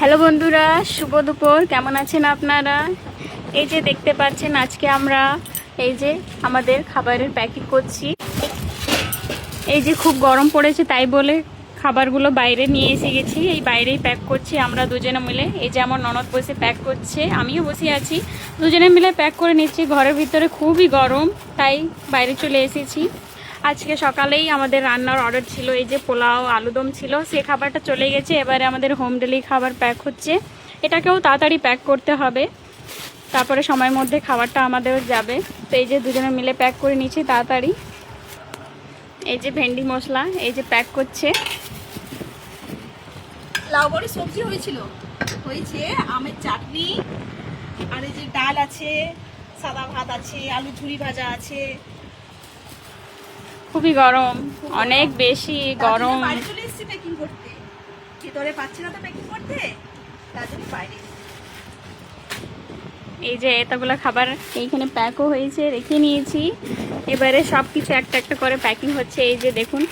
Hello বন্ধুরা, শুভ দুপুর। কেমন আছেন আপনারা? এই যে দেখতে পাচ্ছেন, আজকে আমরা এই যে আমাদের খাবারের প্যাকিং করছি। এই যে খুব গরম পড়েছে, তাই বলে খাবারগুলো বাইরে নিয়ে এসে গেছি। এই বাইরেই প্যাক করছি আমরা দুজনে মিলে। এই যে আমার ননদ বসে প্যাক করছে, আমিও বসে আছি, দুজনে মিলে প্যাক করে নিচ্ছি। ঘরের ভিতরে খুবই গরম, তাই বাইরে চলে এসেছি। আজকে সকালেই আমাদের রান্নার অর্ডার ছিল, এই যে পোলাও আলুদম ছিল, সে খাবারটা চলে গেছে। এবারে আমাদের হোম ডেলি খাবার প্যাক হচ্ছে। এটাকেও তাড়াতাড়ি প্যাক করতে হবে, তারপরে সময়ের মধ্যে খাবারটা আমাদের যাবে। তো এই যে দুজনে মিলে প্যাক করে নিচ্ছি তাড়াতাড়ি। এই যে ভেন্ডি মশলা এই যে প্যাক করছে। লাউ বড়ি সবজি হয়েছে আমের চাটনি, আর এই যে ডাল আছে, সাদা ভাত আছে, আলু ঝুরি ভাজা আছে। খুবই গরম, অনেক বেশি গরম। বাইরে চলে এসেছি প্যাকিং করতে, ভিতরে পাচ্ছি না তো প্যাকিং করতে, তার জন্য বাইরে। এই যে এতগুলো খাবার এইখানে প্যাকও হয়েছে, রেখে নিয়েছি। এবারে সব কিছু একটা একটা করে প্যাকিং হচ্ছে। এই যে দেখুন।